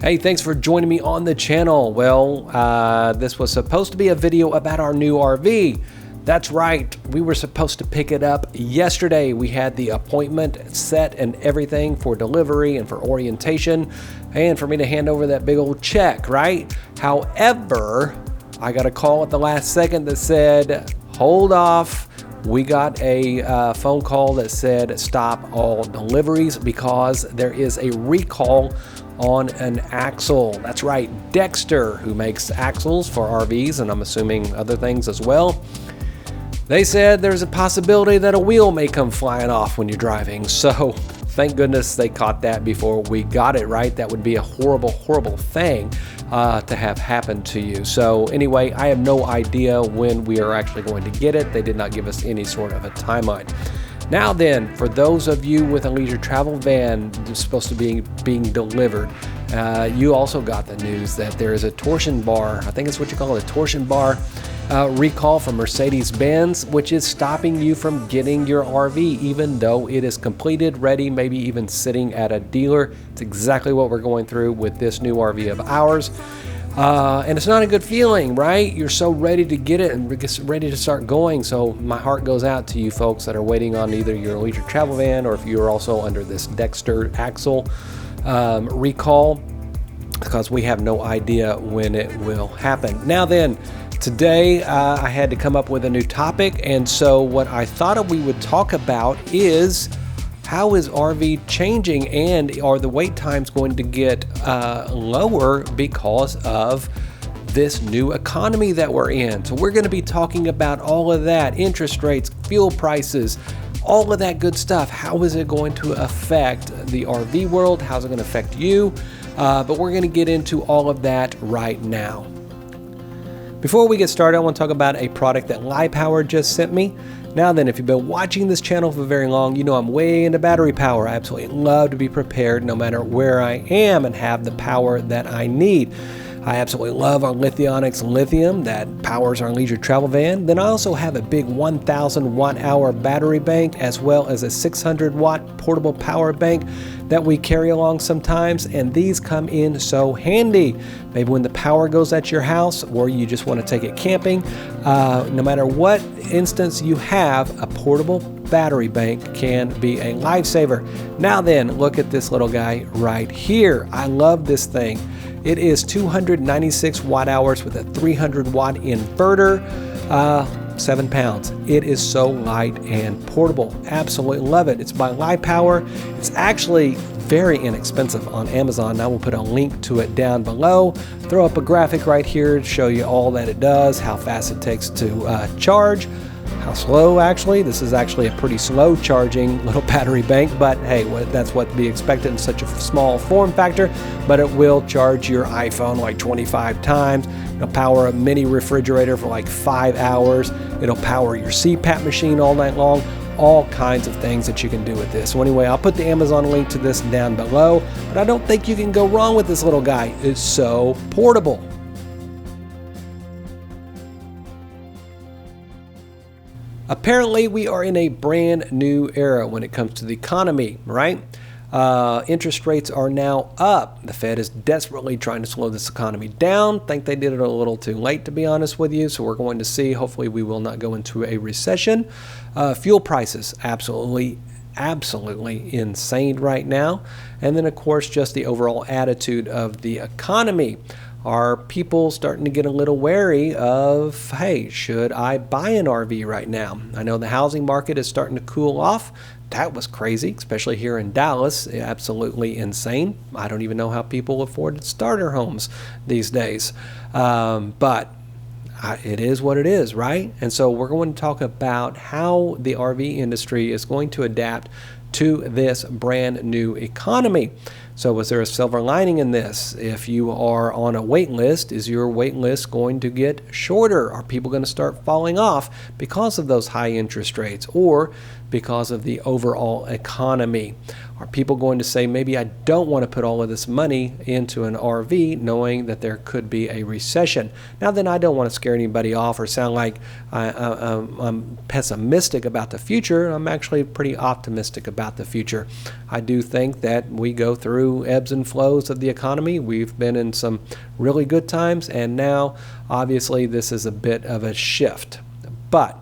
Hey, thanks for joining me on the channel. Well, this was supposed to be a video about our new RV. That's right, we were supposed to pick it up yesterday. We had the appointment set and everything for delivery and for orientation and for me to hand over that big old check, right? However, I got a call at the last second that said, hold off. We got a phone call that said stop all deliveries because there is a recall on an axle. That's right, Dexter, who makes axles for RVs and I'm assuming other things as well. They said there's a possibility that a wheel may come flying off when you're driving. So thank goodness they caught that before we got it, right? That would be a horrible, horrible thing to have happened to you. So anyway, I have no idea when we are actually going to get it. They did not give us any sort of a timeline. Now then, for those of you with a leisure travel van supposed to be being delivered, you also got the news that there is a torsion bar, I think it's what you call it, a torsion bar recall from Mercedes-Benz, which is stopping you from getting your RV, even though it is completed, ready, maybe even sitting at a dealer. It's exactly what we're going through with this new RV of ours. And it's not a good feeling, right? You're so ready to get it and ready to start going. So my heart goes out to you folks that are waiting on either your leisure travel van or if you're also under this Dexter axle recall, because we have no idea when it will happen. Now then, today I had to come up with a new topic, and so what I thought we would talk about is how is RV changing, and are the wait times going to get lower because of this new economy that we're in? So we're going to be talking about all of that, interest rates, fuel prices, all of that good stuff. How is it going to affect the RV world? How's it going to affect you? But we're going to get into all of that right now. Before we get started, I want to talk about a product that LiPower just sent me. Now then, if you've been watching this channel for very long, you know I'm way into battery power. I absolutely love to be prepared no matter where I am and have the power that I need. I absolutely love our Lithionics lithium that powers our leisure travel van. Then I also have a big 1,000 watt-hour battery bank as well as a 600 watt portable power bank that we carry along sometimes, and these come in so handy. Maybe when the power goes at your house or you just want to take it camping, no matter what instance you have, a portable battery bank can be a lifesaver. Now then, look at this little guy right here. I love this thing. It is 296 watt hours with a 300 watt inverter, 7 pounds. It is so light and portable. Absolutely love it. It's by LiPower. It's actually very inexpensive on Amazon. I will put a link to it down below. Throw up a graphic right here to show you all that it does, how fast it takes to charge, how slow actually. This is actually a pretty slow charging little battery bank, but hey, that's what to be expected in such a small form factor. But it will charge your iPhone like 25 times. It'll power a mini refrigerator for like 5 hours. It'll power your CPAP machine all night long. All kinds of things that you can do with this. So anyway, I'll put the Amazon link to this down below, but I don't think you can go wrong with this little guy. It's so portable. Apparently, we are in a brand new era when it comes to the economy, right? Interest rates are now up. The Fed is desperately trying to slow this economy down. Think they did it a little too late, to be honest with you. So we're going to see. Hopefully, we will not go into a recession. Fuel prices, absolutely insane right now. And then, of course, just the overall attitude of the economy. Are people starting to get a little wary of, hey, should I buy an RV right now? I know the housing market is starting to cool off. That was crazy, especially here in Dallas. Absolutely insane. I don't even know how people afford starter homes these days. But it is what it is, right? And so we're going to talk about how the RV industry is going to adapt to this brand new economy. So was there a silver lining in this? If you are on a wait list, is your wait list going to get shorter? Are people going to start falling off because of those high interest rates or because of the overall economy? Are people going to say, maybe I don't want to put all of this money into an RV knowing that there could be a recession? Now then, I don't want to scare anybody off or sound like I'm pessimistic about the future. I'm actually pretty optimistic about the future. I do think that we go through through ebbs and flows of the economy. We've been in some really good times, and now obviously this is a bit of a shift. But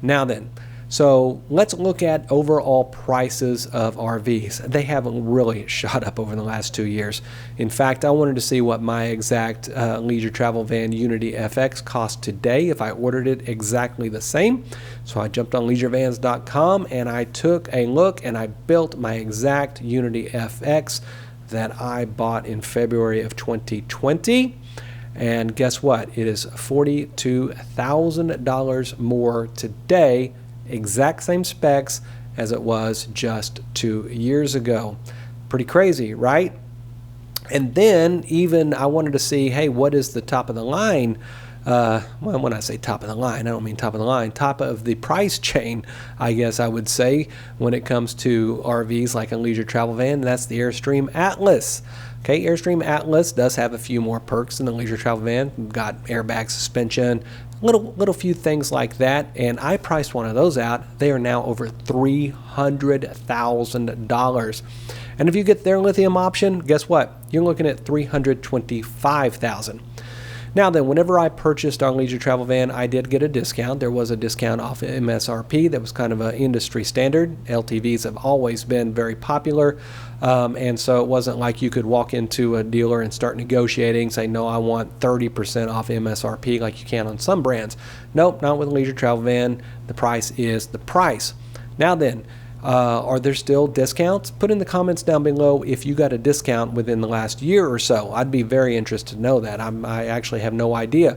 now then, so let's look at overall prices of RVs. They haven't really shot up over the last 2 years. In fact, I wanted to see what my exact leisure travel van Unity FX cost today if I ordered it exactly the same. So I jumped on leisureVans.com and I took a look and I built my exact Unity FX that I bought in February of 2020. And guess what? It is $42,000 more today, exact same specs as it was just 2 years ago. Pretty crazy, right? And then even I wanted to see, hey, what is the top of the line? Well, when I say top of the line, I don't mean top of the line, top of the price chain, I guess I would say, when it comes to RVs like a leisure travel van. That's the Airstream Atlas. Okay, Airstream Atlas does have a few more perks than the leisure travel van. We've got airbag suspension, little few things like that, and I priced one of those out. They are now over $300,000. And if you get their lithium option, guess what? You're looking at $325,000. Now then, whenever I purchased our leisure travel van, I did get a discount. There was a discount off MSRP that was kind of an industry standard. LTVs have always been very popular, and so it wasn't like you could walk into a dealer and start negotiating, say, no, I want 30% off MSRP like you can on some brands. Nope, not with a leisure travel van. The price is the price. Now then, are there still discounts? Put in the comments down below if you got a discount within the last year or so. I'd be very interested to know that. I actually have no idea.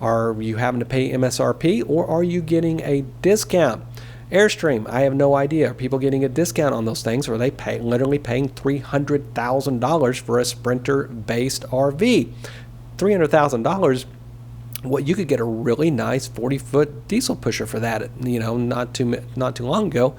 Are you having to pay MSRP or are you getting a discount? Airstream, I have no idea. Are people getting a discount on those things, or are they literally paying $300,000 for a Sprinter-based RV? $300,000. Well, you could get a really nice 40-foot diesel pusher for that, not too long ago.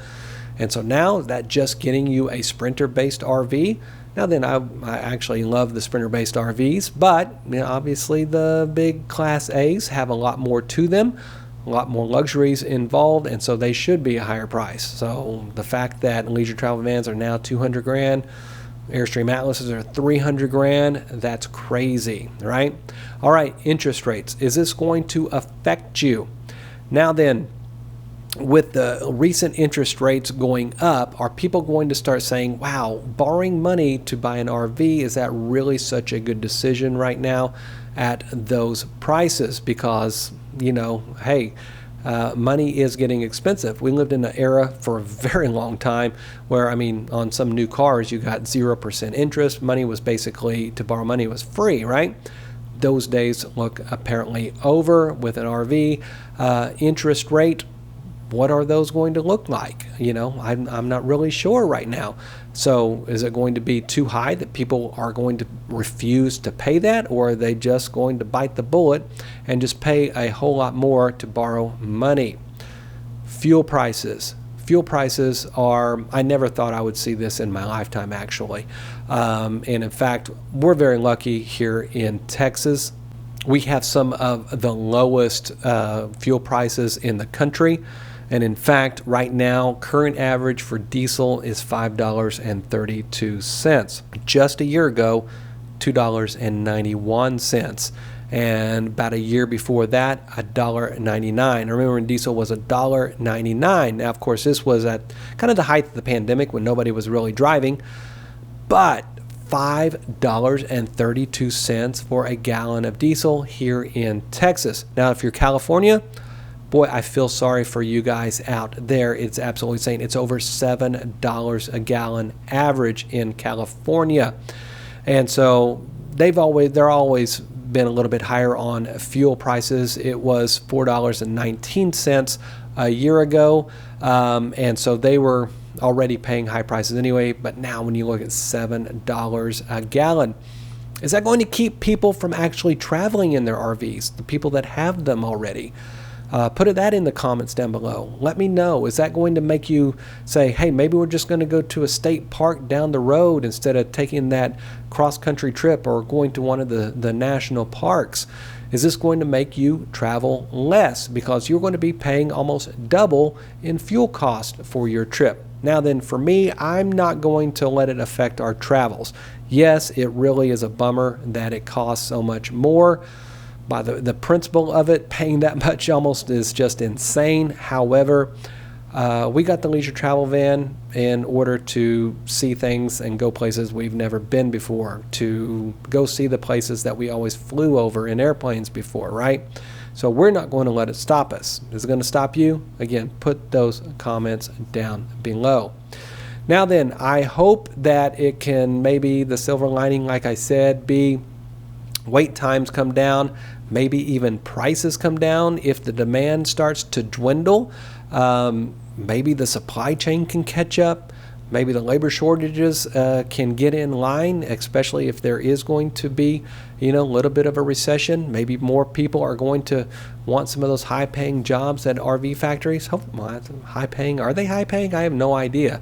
And so now that just getting you a Sprinter-based RV. Now then, I actually love the Sprinter-based RVs, but obviously the big Class A's have a lot more to them, a lot more luxuries involved, and so they should be a higher price. So the fact that leisure travel vans are now $200,000, Airstream Atlases are $300,000, that's crazy, right? All right, interest rates. Is this going to affect you? Now then, with the recent interest rates going up, are people going to start saying, wow, borrowing money to buy an RV, is that really such a good decision right now at those prices? Because, hey, money is getting expensive. We lived in an era for a very long time where, on some new cars, you got 0% interest. Money was basically, to borrow money was free, right? Those days look apparently over with an RV. Interest rate, what are those going to look like? I'm not really sure right now. So is it going to be too high that people are going to refuse to pay that, or are they just going to bite the bullet and just pay a whole lot more to borrow money? Fuel prices. Fuel prices are, I never thought I would see this in my lifetime, actually. And in fact, we're very lucky here in Texas. We have some of the lowest fuel prices in the country. And in fact, right now, current average for diesel is $5.32. Just a year ago, $2.91. And about a year before that, $1.99. I remember when diesel was $1.99. Now, of course, this was at kind of the height of the pandemic when nobody was really driving. But $5.32 for a gallon of diesel here in Texas. Now, if you're California, boy, I feel sorry for you guys out there. It's absolutely insane. It's over $7 a gallon average in California. And so they're always been a little bit higher on fuel prices. It was $4.19 a year ago. And so they were already paying high prices anyway. But now when you look at $7 a gallon, is that going to keep people from actually traveling in their RVs, the people that have them already? Put that in the comments down below. Let me know. Is that going to make you say, hey, maybe we're just going to go to a state park down the road instead of taking that cross-country trip or going to one of the national parks? Is this going to make you travel less because you're going to be paying almost double in fuel cost for your trip? Now then, for me, I'm not going to let it affect our travels. Yes, it really is a bummer that it costs so much more. By the principle of it, paying that much almost is just insane. However, we got the leisure travel van in order to see things and go places we've never been before, to go see the places that we always flew over in airplanes before, right? So we're not going to let it stop us. Is it going to stop you? Again, put those comments down below. Now then, I hope that it can, maybe the silver lining, like I said, be wait times come down, maybe even prices come down if the demand starts to dwindle. Maybe the supply chain can catch up. Maybe the labor shortages can get in line, especially if there is going to be, a little bit of a recession. Maybe more people are going to want some of those high-paying jobs at RV factories. High-paying? Are they high-paying? I have no idea.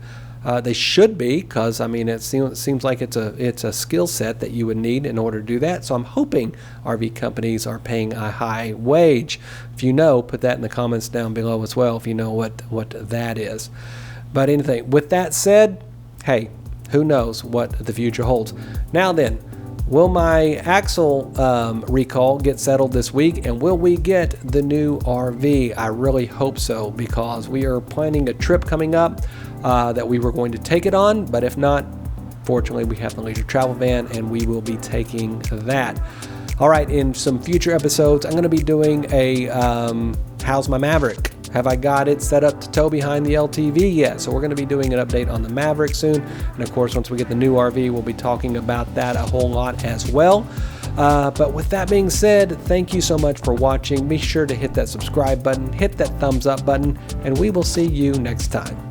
They should be, because it seems like it's a skill set that you would need in order to do that. So I'm hoping RV companies are paying a high wage. If you know, put that in the comments down below as well, if you know what that is. But anything, with that said, hey, who knows what the future holds. Now then, will my axle recall get settled this week, and will we get the new RV? I really hope so, because we are planning a trip coming up that we were going to take it on, but if not, fortunately we have the leisure travel van and we will be taking that. All right, in some future episodes, I'm going to be doing a how's my Maverick? Have I got it set up to tow behind the LTV yet? So we're going to be doing an update on the Maverick soon. And of course, once we get the new RV, we'll be talking about that a whole lot as well. But with that being said, thank you so much for watching. Be sure to hit that subscribe button, hit that thumbs up button, and we will see you next time.